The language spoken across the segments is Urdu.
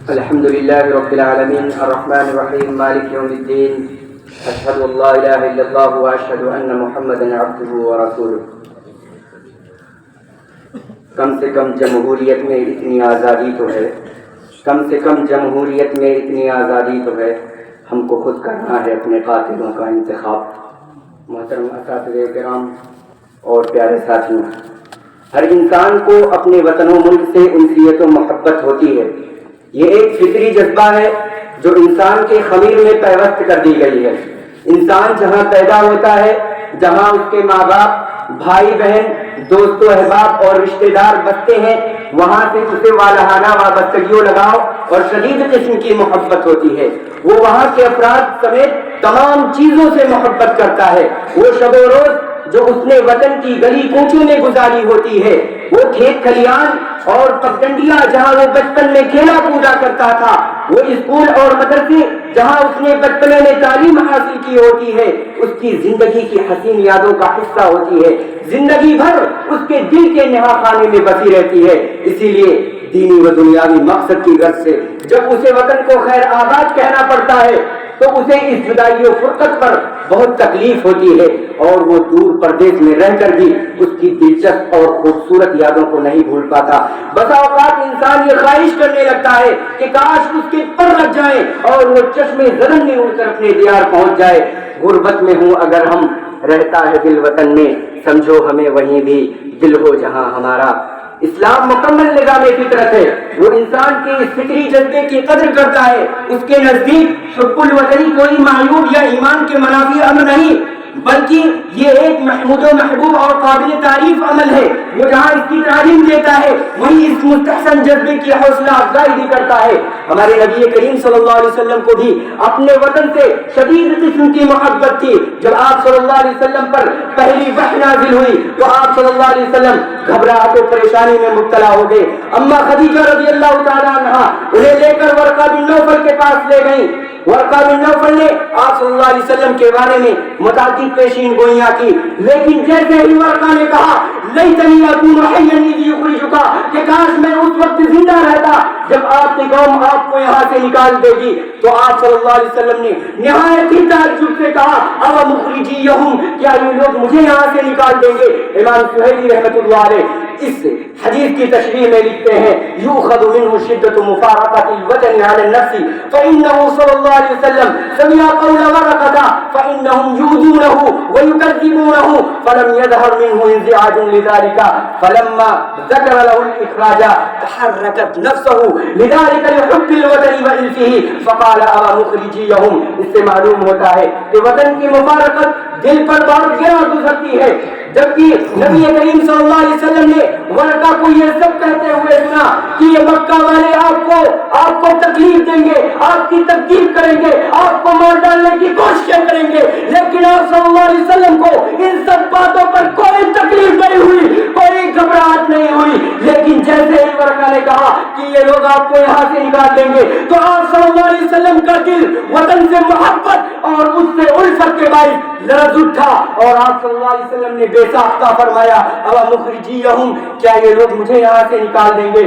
الحمد لله رب العالمين الرحمن الرحيم مالك يوم الدين أشهد أن لا إله إلا الله وأشهد أن محمدا عبده ورسوله. کم سے کم جمہوریت میں اتنی آزادی تو ہے، کم سے کم جمہوریت میں اتنی آزادی تو ہے، ہم کو خود کرنا ہے اپنے قاتلوں کا انتخاب. محترم اساتذہ کرام اور پیارے ساتھیوں، ہر انسان کو اپنے وطن و ملک سے انسیت و محبت ہوتی ہے. یہ ایک فطری جذبہ ہے جو انسان کے خمیر میں پیوست کر دی گئی ہے. انسان جہاں پیدا ہوتا ہے، جہاں اس کے ماں باپ، بھائی بہن، دوست و احباب اور رشتہ دار بستے ہیں، وہاں سے اسے والہانہ وابستگی و لگاؤ اور شدید قسم کی محبت ہوتی ہے. وہ وہاں کے افراد سمیت تمام چیزوں سے محبت کرتا ہے. وہ شب و روز جو اس نے وطن کی گلی کوچوں میں گزاری ہوتی ہے، وہ کھیت کھلیان اور پگڈنڈیاں جہاں وہ بچپن میں کھیلا کودا کرتا تھا، وہ اسکول اور مدرسے جہاں اس نے بچپنے میں تعلیم حاصل کی ہوتی ہے، اس کی زندگی کی حسین یادوں کا حصہ ہوتی ہے. زندگی بھر اس کے دل کے نہا خانے میں بسی رہتی ہے. اسی لیے دینی و دنیاوی مقصد کی غرض سے جب اسے وطن کو خیر آباد کہنا پڑتا ہے تو اسے اس جدائی و فرقت پر بہت تکلیف ہوتی ہے، اور وہ دور پردیش میں رہ کر بھی اس کی دلچسپ اور خوبصورت یادوں کو نہیں بھول پاتا. بسا اوقات انسان یہ خواہش کرنے لگتا ہے کہ کاش اس کے پر لگ جائیں اور وہ چشمے زرن میں اڑ کر اپنے دیار پہنچ جائے. غربت میں ہوں اگر ہم، رہتا ہے دل وطن میں، سمجھو ہمیں وہیں بھی دل ہو جہاں ہمارا. اسلام مکمل نظام فطرت ہے. وہ انسان کے اس فطری جذبے کی قدر کرتا ہے. اس کے نزدیک حب الوطنی کوئی معیوب یا ایمان کے منافی امر نہیں، بلکہ یہ ایک محمود و محبوب اور قابل تعریف عمل ہے. وہ جہاں اس کی تعلیم دیتا ہے وہیں اس مستحسن جذبے کی حوصلہ افزائی بھی کرتا ہے. ہمارے نبی کریم صلی اللہ علیہ وسلم کو بھی اپنے وطن سے شدید قسم کی محبت تھی. جب آپ صلی اللہ علیہ وسلم پر پہلی وحی نازل ہوئی تو آپ صلی اللہ علیہ وسلم گھبراہٹ و پریشانی میں مبتلا ہو گئے. اما خدیجہ رضی اللہ تعالیٰ عنہا انہیں لے کر ورقہ بن نوفل کے پاس لے گئیں. ورقہ بن نوفل نے آپ صلی اللہ علیہ وسلم کے بارے میں متعدد پیشین گوئیاں کی، لیکن جیسے ہی ورقہ نے کہا لیتنی اکون حیا اذ یخرجک، کہ کاش میں اس وقت زندہ رہتا جب آپ کی قوم آپ کو یہاں سے نکال دے گی، تو آپ صلی اللہ علیہ وسلم نے نہایت ہی تعجب سے کہا او مخرجیہم، کیا یہ لوگ مجھے یہاں سے نکال دیں گے؟ امام سہیلی رحمۃ اللہ علیہ اس حدیث کی تشریح میں لکھتے ہیں یؤخذ منه شدة مفارقة الوطن على النفس فإنه صلی اللہ علیہ وسلم سمع قول ورقة فإنهم يؤذونه ويكذبونه فلم يظهر منه انزعاج لذلك فلما ذكر له الإخراج تحركت نفسه لذلك لحب الوطن وإلفه فقال أوا مخرجيهم. اس سے معلوم ہوتا ہے کہ وطن کی مفارقت دل پر بہت گہرا گزرتی ہے. جبکہ نبی کریم صلی اللہ علیہ وسلم نے ورقہ کو یہ سب کہتے ہوئے سنا کہ یہ مکہ والے آپ کو تکلیف دیں گے، آپ کی تکلیف کریں گے، آپ کو مار ڈالنے کی کوششیں کریں گے، لیکن آپ صلی اللہ علیہ وسلم کو ان سب باتوں پر کوئی تکلیف نہیں ہوئی، کوئی گھبراہٹ نہیں ہوئی. لیکن جیسے ہی ورقہ نے کہا کہ یہ لوگ آپ کو یہاں سے نکال دیں گے تو آپ صلی اللہ علیہ وسلم کا دل وطن سے محبت اور اس سے الفت کے باعث لرز اٹھا، اور آپ صلی اللہ علیہ وسلم نے بے ساختہ فرمایا او مخرجیہم، کیا یہ لوگ مجھے یہاں سے نکال دیں گے؟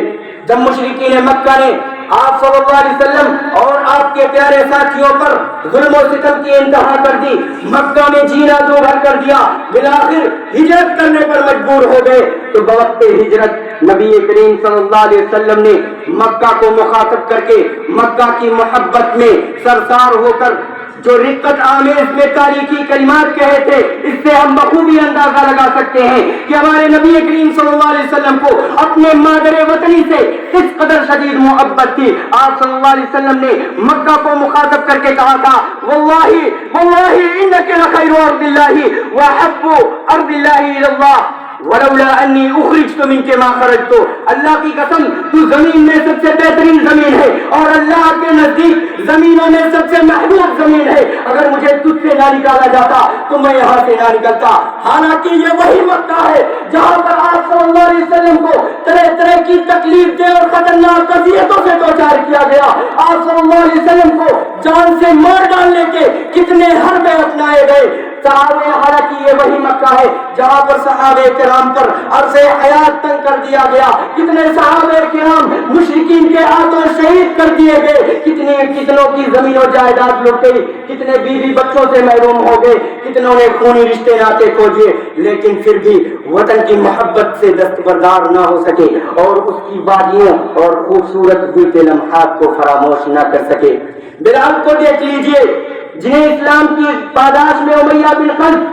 جب مشرکین مکہ نے آپ صلی اللہ علیہ وسلم اور آپ کے پیارے ساتھیوں پر ظلم و ستم کی انتہا کر دی، مکہ میں جینا دو گھر کر دیا، بالآخر ہجرت کرنے پر مجبور ہو گئے، تو بوقت ہجرت نبی کریم صلی اللہ علیہ وسلم نے مکہ کو مخاطب کر کے مکہ کی محبت میں سرشار ہو کر جو رقت آمیز میں تاریخی کلمات کہے تھے، اس سے ہم بخوبی اندازہ لگا سکتے ہیں کہ ہمارے نبی کریم صلی اللہ علیہ وسلم کو اپنے مادر وطنی سے اس قدر شدید محبت تھی. آپ صلی اللہ علیہ وسلم نے مکہ کو مخاطب کر کے کہا تھا واللہ انک لخیر ارض اللہ واحب ارض اللہ الی اللہ ولولا انی اخرجت منک ما خرجت. اللہ کی قسم تو زمین میں سب سے بہترین زمین ہے اور اللہ کے نزدیک زمینوں میں سب سے محبوب زمین ہے. اگر مجھے تجھ سے نہ نکالا جاتا تو میں یہاں سے نہ نکلتا. حالانکہ یہ وہی مکہ ہے جہاں پر آپ صلی اللہ علیہ وسلم کو طرح طرح کی تکلیف دے اور خطرناک اذیتوں سے دوچار کیا گیا. آپ صلی اللہ علیہ وسلم کو جان سے مار ڈالنے کے کتنے حربے اپنائے گئے. صحابہ حالانکہ یہ وہی مکہ ہے جہاں پر صحابہ کرام پر عرصہ حیات تنگ کر دیا گیا، کتنے صحابہ کرام مشرکین کے ہاتھوں شہید کر دیے گئے، کتنوں کی زمین و جائیداد لوٹ گئی، کتنے بیوی بچوں سے محروم ہو گئے، کتنوں نے خونی رشتے ناطے کھوجے، لیکن پھر بھی وطن کی محبت سے دستبردار نہ ہو سکے اور اس کی وادیوں اور خوبصورت بیتے لمحات کو فراموش نہ کر سکے۔ بلال کو دیکھ لیجئے جنہیں اسلام کی پاداش میں امیہ بن خلف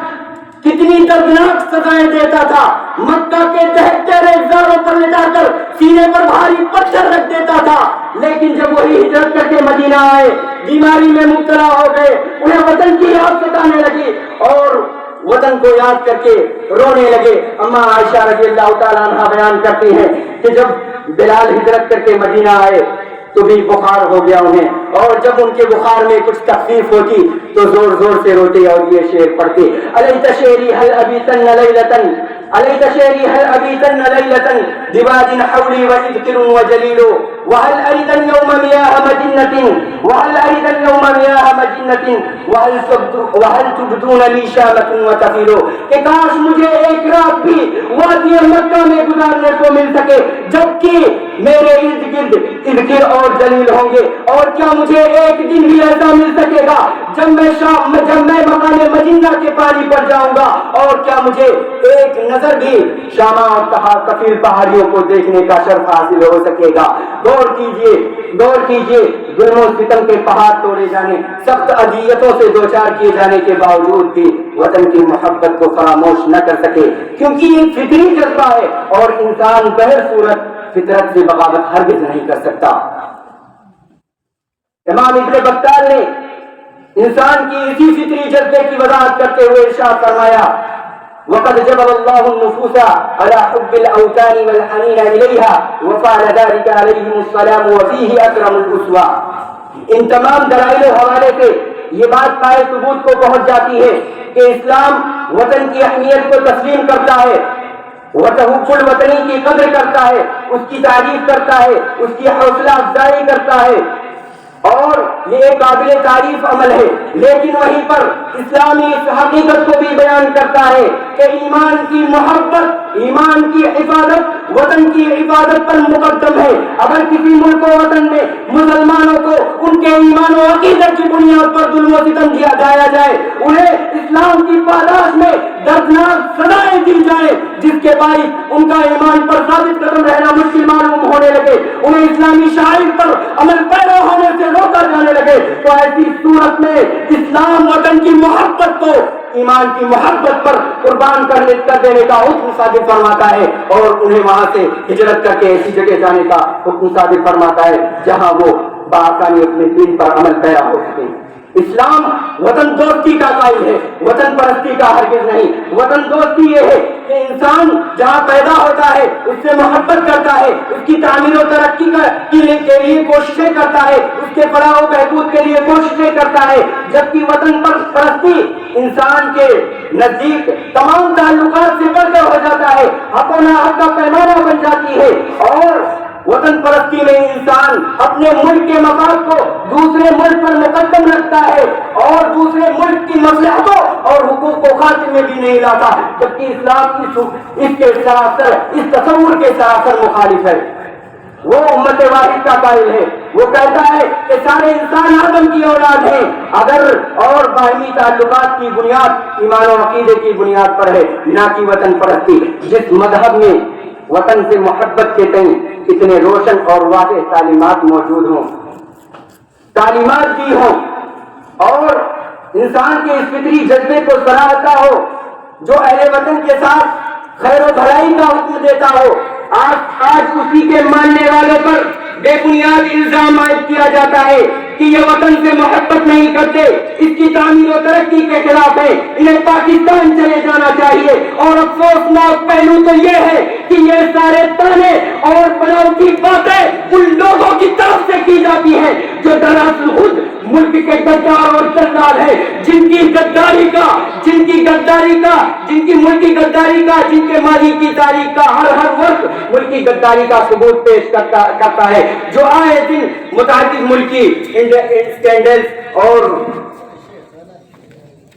کتنی دردناک سزائیں دیتا تھا، مکہ کے دہتے ریزاروں پر لٹا کر سینے پر بھاری پتھر رکھ دیتا تھا، لیکن جب وہی ہجرت کر کے مدینہ آئے، بیماری میں مبتلا ہو گئے، انہیں وطن کی یاد ستانے لگی اور وطن کو یاد کر کے رونے لگے۔ اما عائشہ رضی اللہ تعالیٰ عنہ بیان کرتی ہیں کہ جب بلال ہجرت کر کے مدینہ آئے تو بھی بخار ہو گیا انہیں، اور جب ان کے بخار میں کچھ تخفیف ہوتی تو زور زور سے روتے اور یہ شعر پڑھتے، الیت شعری حل ابیتن لیلتن الیت شعری حل ابیتن لیلتن بواد حولی واذکر وجلیل وهل اريد اليوم مياه مجنة وهل اريد اليوم مياه مجنة وهل تبدون لي شامة وتفيل، کہ کاش مجھے ایک رات بھی وادی مکہ میں گزارنے کو مل سکے جبکہ میرے ارد گرد اذکر اور جلیل ہوں گے، اور کیا مجھے ایک دن بھی ایسا مل سکے گا جب میں مقام مجنہ کے پانی پر جاؤں گا، اور کیا مجھے ایک نظر بھی شامہ اور کفیل پہاڑیوں کو دیکھنے کا شرف حاصل ہو سکے گا۔ غور کیجئے ظلم و ستم کے پہاڑ توڑے جانے، سخت اذیتوں سے دوچار کیے جانے کے باوجود بھی وطن کی محبت کو فراموش نہ کر سکے، کیونکہ یہ فطری جذبہ ہے اور انسان بہر صورت فطرت سے بغاوت ہرگز نہیں کر سکتا۔ امام ابن بطال نے انسان کی اسی فطری جذبے کی وضاحت کرتے ہوئے ارشاد فرمایا، وقد جبل الله النفوس على حب الاوطان والحنين اليها وفعل ذلك عليهم السلام وفيه اكرم الاسوة۔ ان تمام دلائل و حوالے سے یہ بات پائے ثبوت کو پہنچ جاتی ہے کہ اسلام وطن کی اہمیت کو تسلیم کرتا ہے، حب الوطنی کی قدر کرتا ہے، اس کی تعریف کرتا ہے، اس کی حوصلہ افزائی کرتا ہے، اور یہ ایک قابل تعریف عمل ہے، لیکن وہیں پر اسلامی اس حقیقت کو بھی بیان کرتا ہے کہ ایمان کی محبت، ایمان کی حفاظت وطن کی حفاظت پر مقدم ہے۔ اگر کسی ملک و وطن میں مسلمانوں کو ان کے ایمان و عقیدت کی بنیاد پر ظلم و ستم دیا جائے، انہیں اسلام کی پاداش میں دردناک سزائیں دی جائے جس کے باعث ان کا ایمان پر ثابت قدم رہنا مشکل معلوم ہونے لگے، انہیں اسلامی شعائر پر عمل پیرا ہونے سے روکا جانے لگے، تو ایسی صورت میں اسلام وطن کی محبت کو ایمان کی محبت پر قربان کر دینے کا حکم صادر فرماتا ہے، اور انہیں وہاں سے ہجرت کر کے ایسی جگہ جانے کا حکم صادر فرماتا ہے جہاں وہ بآسانی اپنے دین پر عمل پیرا ہو سکے۔ اسلام وطن دوستی کا قائل ہے، وطن پرستی کا ہرگز نہیں۔ وطن دوستی یہ ہے کہ انسان جہاں پیدا ہوتا ہے اس سے محبت کرتا ہے، اس کی تعمیر و ترقی کے لیے کوششیں کرتا ہے، اس کے فلاح و بہبود کے لیے کوششیں کرتا ہے، جبکہ وطن پرستی انسان کے نزدیک تمام تعلقات سے بڑھ کر ہو جاتا ہے، حق و ناحق کا پیمانہ بن جاتی ہے، اور وطن پرستی میں انسان اپنے ملک کے مفاد کو دوسرے ملک پر مقدم رکھتا ہے اور دوسرے ملک کی مصلحتوں اور حقوق کو خاطر میں بھی نہیں لاتا، جبکہ اسلام اس کے سراسر اس تصور کے سراسر مخالف ہے۔ وہ امت واحد کا قائل ہے، وہ کہتا ہے کہ سارے انسان آدم کی اولاد ہیں، اگر اور باہمی تعلقات کی بنیاد ایمان و عقیدے کی بنیاد پر ہے، نہ کہ وطن پرستی۔ جس مذہب میں وطن سے محبت کے تئیں اتنے روشن اور واضح تعلیمات موجود ہوں، تعلیمات دی ہوں، اور انسان کے اس فطری جذبے کو سراہتا ہو، جو اہل وطن کے ساتھ خیر و بھلائی کا حکم دیتا ہو، آج اسی کے ماننے والے پر بے بنیاد الزام عائد کیا جاتا ہے کہ یہ وطن سے محبت نہیں کرتے، اس کی تعمیر و ترقی کے خلاف ہے، انہیں پاکستان چلے جانا چاہیے۔ اور افسوسناک پہلو تو یہ ہے کہ یہ سارے تانے اور بناوٹی باتیں ان لوگوں کی طرف سے کی جاتی ہیں جو دراصل خود ملک کے غدار اور جلال ہیں، جن کی غداری کا، جن کی ملکی غداری کا، جن کے ماضی کی تاریخ کا ہر وقت ملکی غداری کا ثبوت پیش کرتا ہے، جو آئے دن متعدد ملکی اسکینڈلز اور